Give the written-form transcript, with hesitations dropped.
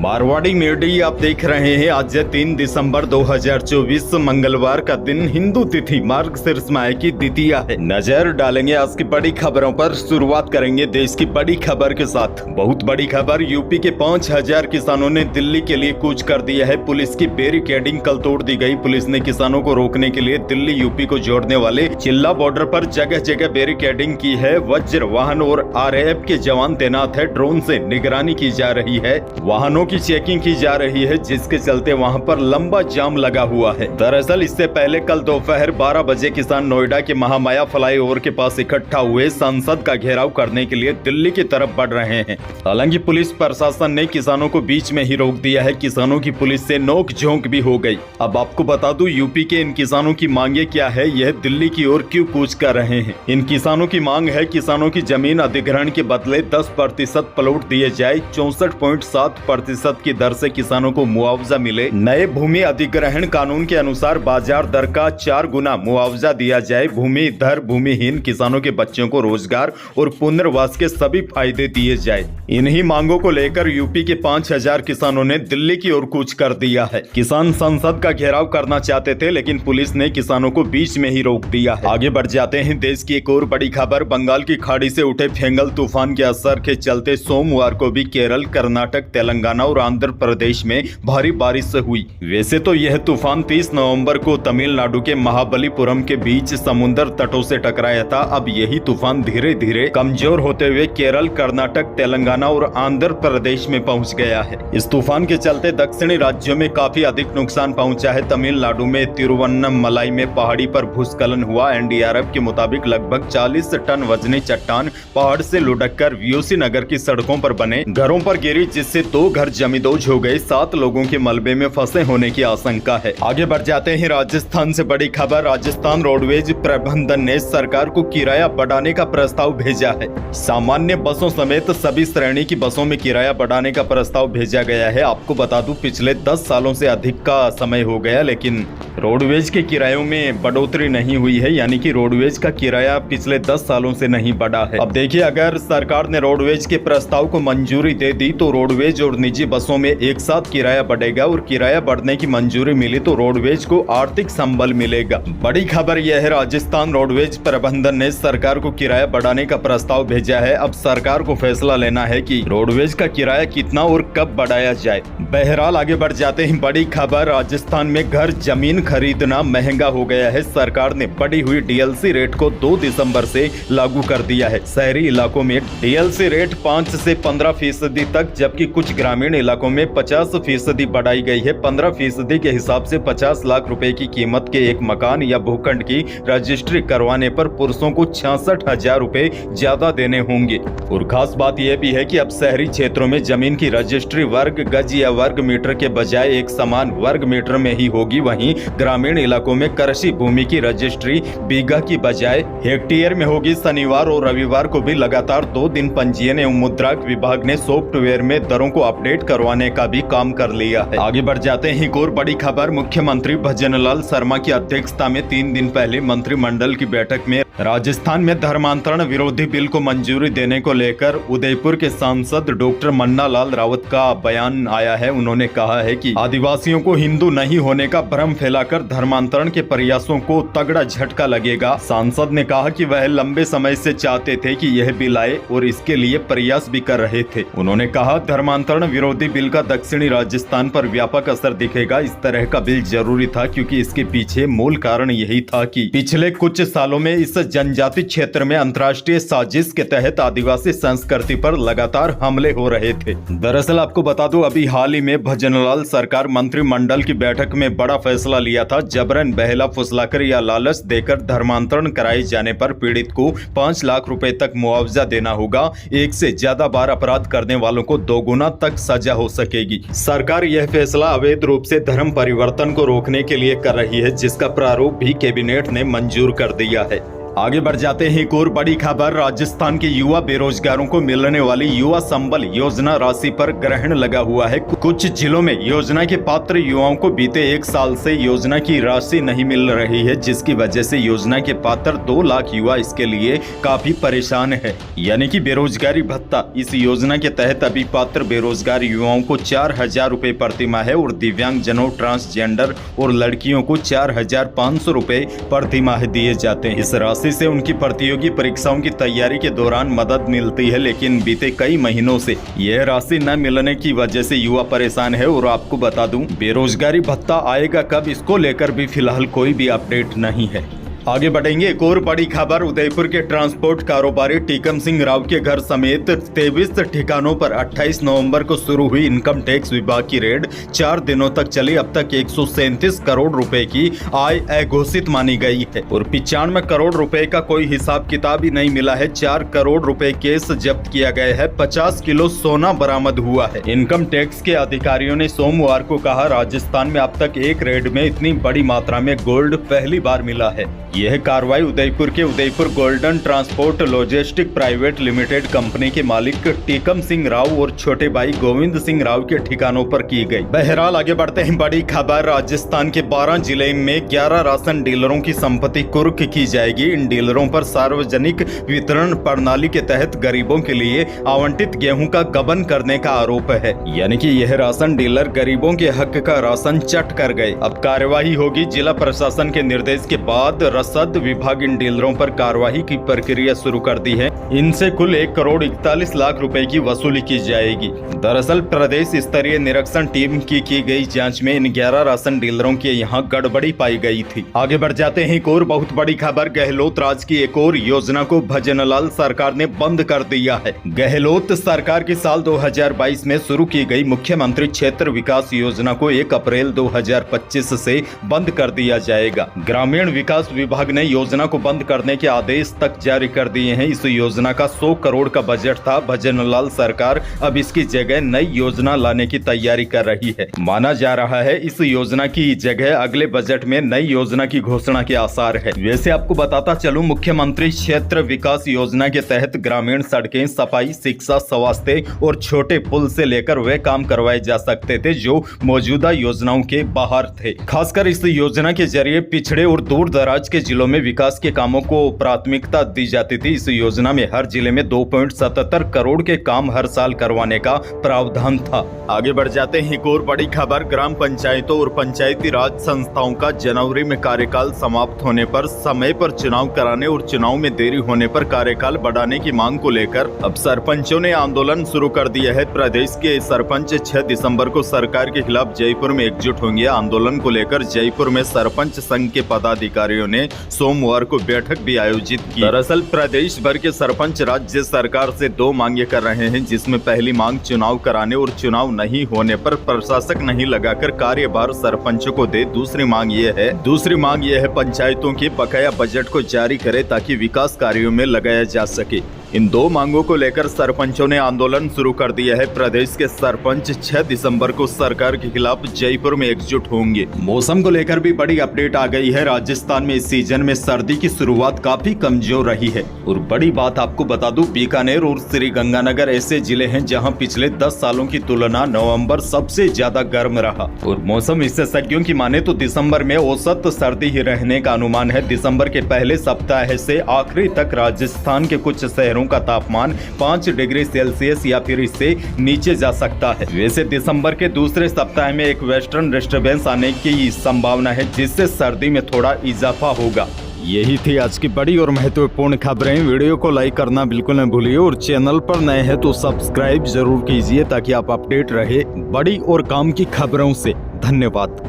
Marwari media आप देख रहे हैं। आज 3 दिसंबर 2024 मंगलवार का दिन, हिंदू तिथि मार्गशीर्ष माह की द्वितीया है। नजर डालेंगे आज की बड़ी खबरों पर। शुरुआत करेंगे देश की बड़ी खबर के साथ। बहुत बड़ी खबर, यूपी के 5000 किसानों ने दिल्ली के लिए कूच कर दिया है। पुलिस की बैरिकेडिंग कल तोड़ दी गई। पुलिस ने किसानों को रोकने के लिए दिल्ली यूपी को जोड़ने वाले चिल्ला बॉर्डर पर जगह जगह बैरिकेडिंग की है। वज्र वाहन और RAF के जवान तैनात है। ड्रोन से निगरानी की जा रही है। वाहनों की चेकिंग की जा रही है, जिसके चलते वहां पर लंबा जाम लगा हुआ है। दरअसल इससे पहले कल दोपहर 12 बजे किसान नोएडा के महामाया फ्लाईओवर के पास इकट्ठा हुए संसद का घेराव करने के लिए दिल्ली की तरफ बढ़ रहे हैं। हालांकि पुलिस प्रशासन ने किसानों को बीच में ही रोक दिया है। किसानों की पुलिस से नोक झोंक भी हो गई। अब आपको बता दूं, यूपी के इन किसानों की मांगे क्या है, यह दिल्ली की ओर क्यों कूच कर रहे हैं। इन किसानों की मांग है, किसानों की जमीन अधिग्रहण के बदले 10% प्लॉट दिए जाए। 64.7% की दर से किसानों को मुआवजा मिले। नए भूमि अधिग्रहण कानून के अनुसार बाजार दर का 4 गुना मुआवजा दिया जाए। भूमिधर भूमिहीन किसानों के बच्चों को रोजगार और पुनर्वास के सभी फायदे दिए जाए। इन्हीं मांगों को लेकर यूपी के 5000 किसानों ने दिल्ली की ओर कूच कर दिया है। किसान संसद का घेराव करना चाहते थे, लेकिन पुलिस ने किसानों को बीच में ही रोक दिया है। आगे बढ़ जाते हैं। देश की एक और बड़ी खबर, बंगाल की खाड़ी से उठे फेंगल तूफान के असर के चलते सोमवार को भी केरल, कर्नाटक, तेलंगाना और आंध्र प्रदेश में भारी बारिश हुई। वैसे तो यह तूफान 30 नवंबर को तमिलनाडु के महाबलीपुरम के बीच समुद्र तटों से टकराया था। अब यही तूफान धीरे धीरे कमजोर होते हुए केरल, कर्नाटक, तेलंगाना और आंध्र प्रदेश में पहुंच गया है। इस तूफान के चलते दक्षिणी राज्यों में काफी अधिक नुकसान पहुंचा है। तमिलनाडु में तिरुवन्नमलाई में पहाड़ी पर भूस्खलन हुआ। NDRF के मुताबिक लगभग 40 टन वजनी चट्टान पहाड़ से लुढ़क कर VOC नगर की सड़कों पर बने घरों पर गिरी, जिससे 2 घर जमींदोज हो गए। 7 लोगों के मलबे में फंसे होने की आशंका है। आगे बढ़ जाते हैं। राजस्थान से बड़ी खबर, राजस्थान रोडवेज प्रबंधन ने सरकार को किराया बढ़ाने का प्रस्ताव भेजा है। सामान्य बसों समेत सभी श्रेणी की बसों में किराया बढ़ाने का प्रस्ताव भेजा गया है। आपको बता दूं, पिछले 10 सालों से अधिक का समय हो गया, लेकिन रोडवेज के किरायों में बढ़ोतरी नहीं हुई है। यानी कि रोडवेज का किराया पिछले 10 सालों से नहीं बढ़ा है। अब देखिए, अगर सरकार ने रोडवेज के प्रस्ताव को मंजूरी दे दी तो रोडवेज और निजी बसों में एक साथ किराया बढ़ेगा, और किराया बढ़ने की मंजूरी मिली तो रोडवेज को आर्थिक संबल मिलेगा। बड़ी खबर यह है, राजस्थान रोडवेज प्रबंधन ने सरकार को किराया बढ़ाने का प्रस्ताव भेजा है। अब सरकार को फैसला लेना है कि रोडवेज का किराया कितना और कब बढ़ाया जाए। बहरहाल आगे बढ़ जाते हैं। बड़ी खबर, राजस्थान में घर जमीन खरीदना महंगा हो गया है। सरकार ने बढ़ी हुई DLC रेट को 2 दिसंबर से लागू कर दिया है। शहरी इलाकों में DLC रेट 5 से 15% तक, जबकि कुछ ग्रामीण इलाकों में 50% बढ़ाई गई है। 15% के हिसाब से 50 लाख रुपए की कीमत के एक मकान या भूखंड की रजिस्ट्री करवाने पर पुरुषों को 66,000 रुपए ज्यादा देने होंगे। और खास बात यह भी है कि अब शहरी क्षेत्रों में जमीन की रजिस्ट्री वर्ग गज या वर्ग मीटर के बजाय एक समान वर्ग मीटर में ही होगी। वहीं ग्रामीण इलाकों में कृषि भूमि की रजिस्ट्री बीघा की बजाय हेक्टेयर में होगी। शनिवार और रविवार को भी लगातार 2 दिन पंजीयन एवं मुद्रांक विभाग ने सॉफ्टवेयर में दरों को अपडेट करवाने का भी काम कर लिया है। आगे बढ़ जाते हैं। एक और बड़ी खबर, मुख्यमंत्री भजनलाल शर्मा की अध्यक्षता में 3 दिन पहले मंत्रिमंडल की बैठक में राजस्थान में धर्मांतरण विरोधी बिल को मंजूरी देने को लेकर उदयपुर के सांसद डॉक्टर मन्ना लाल रावत का बयान आया है। उन्होंने कहा है कि आदिवासियों को हिंदू नहीं होने का भ्रम फैलाकर धर्मांतरण के प्रयासों को तगड़ा झटका लगेगा। सांसद ने कहा कि वह लंबे समय से चाहते थे कि यह बिल आए और इसके लिए प्रयास भी कर रहे थे। उन्होंने कहा, धर्मांतरण विरोधी बिल का दक्षिणी राजस्थान पर व्यापक असर दिखेगा। इस तरह का बिल जरूरी था क्योंकि इसके पीछे मूल कारण यही था कि पिछले कुछ सालों में इस जनजाति क्षेत्र में अंतर्राष्ट्रीय साजिश के तहत आदिवासी संस्कृति पर लगातार हमले हो रहे थे। दरअसल आपको बता दूं, अभी हाल ही में भजनलाल सरकार मंत्रिमंडल की बैठक में बड़ा फैसला लिया था। जबरन बहला फुसलाकर या लालच देकर धर्मांतरण कराए जाने पर पीड़ित को 5 लाख रुपए तक मुआवजा देना होगा। 1 से ज्यादा बार अपराध करने वालों को 2 गुना तक सजा हो सकेगी। सरकार यह फैसला अवैध रूप से धर्म परिवर्तन को रोकने के लिए कर रही है, जिसका प्रारूप भी कैबिनेट ने मंजूर कर दिया है। आगे बढ़ जाते हैं एक और बड़ी खबर। राजस्थान के युवा बेरोजगारों को मिलने वाली युवा संबल योजना राशि पर ग्रहण लगा हुआ है। कुछ जिलों में योजना के पात्र युवाओं को बीते 1 साल से योजना की राशि नहीं मिल रही है, जिसकी वजह से योजना के पात्र 2 लाख युवा इसके लिए काफी परेशान है। यानी कि बेरोजगारी भत्ता इस योजना के तहत अभी पात्र बेरोजगार युवाओं को 4,000 रुपए प्रतिमाह है और दिव्यांगजनों, ट्रांसजेंडर और लड़कियों को 4,500 रुपए प्रतिमाह दिए जाते हैं। इस राशि से उनकी प्रतियोगी परीक्षाओं की तैयारी के दौरान मदद मिलती है, लेकिन बीते कई महीनों से यह राशि न मिलने की वजह से युवा परेशान है। और आपको बता दूं, बेरोजगारी भत्ता आएगा कब, इसको लेकर भी फिलहाल कोई भी अपडेट नहीं है। आगे बढ़ेंगे एक और बड़ी खबर। उदयपुर के ट्रांसपोर्ट कारोबारी टीकम सिंह राव के घर समेत 23 ठिकानों पर 28 नवंबर को शुरू हुई इनकम टैक्स विभाग की रेड 4 दिनों तक चली। अब तक 137 करोड़ रुपए की आय अघोषित मानी गई है और 95 करोड़ रुपए का कोई हिसाब किताब ही नहीं मिला है। 4 करोड़ रुपए केस जब्त किया गया है। 50 किलो सोना बरामद हुआ है। इनकम टैक्स के अधिकारियों ने सोमवार को कहा, राजस्थान में अब तक एक रेड में इतनी बड़ी मात्रा में गोल्ड पहली बार मिला है। यह कार्रवाई उदयपुर के Udaipur golden transport logistic private limited company के मालिक टीकम सिंह राव और छोटे भाई गोविंद सिंह राव के ठिकानों पर की गई। बहरहाल आगे बढ़ते हैं बड़ी खबर। राजस्थान के 12 जिले में 11 राशन डीलरों की संपत्ति कुर्क की जाएगी। इन डीलरों पर सार्वजनिक वितरण प्रणाली के तहत गरीबों के लिए आवंटित गेहूं का गबन करने का आरोप है। यानी कि यह राशन डीलर गरीबों के हक का राशन चट कर गए। अब कार्यवाही होगी। जिला प्रशासन के निर्देश के बाद रसद विभाग इन डीलरों पर कार्रवाई की प्रक्रिया शुरू कर दी है। इनसे कुल 1 करोड़ 41 लाख रुपए की वसूली की जाएगी। दरअसल प्रदेश स्तरीय निरीक्षण टीम की गई जांच में इन 11 राशन डीलरों के यहां गड़बड़ी पाई गई थी। आगे बढ़ जाते हैं एक और बहुत बड़ी खबर। गहलोत राज की एक और योजना को भजनलाल सरकार ने बंद कर दिया है। गहलोत सरकार की साल 2022 में शुरू की गई मुख्यमंत्री क्षेत्र विकास योजना को 1 अप्रैल 2025 से बंद कर दिया जाएगा। ग्रामीण विकास विभाग ने योजना को बंद करने के आदेश तक जारी कर दिए हैं। इस योजना का 100 करोड़ का बजट था। भजनलाल सरकार अब इसकी जगह नई योजना लाने की तैयारी कर रही है। माना जा रहा है इस योजना की जगह अगले बजट में नई योजना की घोषणा के आसार है। वैसे आपको बताता चलूं, मुख्यमंत्री क्षेत्र विकास योजना के तहत ग्रामीण सड़कें, सफाई, शिक्षा, स्वास्थ्य और छोटे पुल से लेकर वे काम करवाए जा सकते थे जो मौजूदा योजनाओं के बाहर थे। खासकर इस योजना के जरिए पिछड़े और दूर दराज के जिलों में विकास के कामों को प्राथमिकता दी जाती थी। इस योजना में हर जिले में 2.77 करोड़ के काम हर साल करवाने का प्रावधान था। आगे बढ़ जाते हैं एक और बड़ी खबर। ग्राम पंचायतों और पंचायती राज संस्थाओं का जनवरी में कार्यकाल समाप्त होने पर समय पर चुनाव कराने और चुनाव में देरी होने पर कार्यकाल बढ़ाने की मांग को लेकर अब सरपंचों ने आंदोलन शुरू कर दिया है। प्रदेश के सरपंच 6 दिसंबर को सरकार के खिलाफ जयपुर में एकजुट होंगे। आंदोलन को लेकर जयपुर में सरपंच संघ के पदाधिकारियों ने सोमवार को बैठक भी आयोजित की। दरअसल प्रदेश भर के सरपंच राज्य सरकार से 2 मांगे कर रहे हैं, जिसमें पहली मांग चुनाव कराने और चुनाव नहीं होने पर प्रशासक नहीं लगाकर कार्यभार सरपंचों को दे। दूसरी मांग ये है पंचायतों के बकाया बजट को जारी करे ताकि विकास कार्यों में लगाया जा सके। इन 2 मांगों को लेकर सरपंचों ने आंदोलन शुरू कर दिया है। प्रदेश के सरपंच 6 दिसंबर को सरकार के खिलाफ जयपुर में एकजुट होंगे। मौसम को लेकर भी बड़ी अपडेट आ गई है। राजस्थान में इस सीजन में सर्दी की शुरुआत काफी कमजोर रही है और बड़ी बात आपको बता दूं, बीकानेर और श्रीगंगानगर ऐसे जिले हैं जहां पिछले 10 सालों की तुलना नवंबर सबसे ज्यादा गर्म रहा। और मौसम विशेषज्ञों की माने तो दिसंबर में औसत सर्दी ही रहने का अनुमान है। दिसंबर के पहले सप्ताह से आखिरी तक राजस्थान के कुछ शहरों का तापमान 5 डिग्री सेल्सियस या फिर इससे नीचे जा सकता है। वैसे दिसंबर के दूसरे सप्ताह में एक वेस्टर्न डिस्टर्बेंस आने की संभावना है, जिससे सर्दी में थोड़ा इजाफा होगा। यही थी आज की बड़ी और महत्वपूर्ण खबरें। वीडियो को लाइक करना बिल्कुल न भूलिए और चैनल पर नए हैं तो सब्सक्राइब जरूर कीजिए ताकि आप अपडेट रहे बड़ी और काम की खबरों से। धन्यवाद।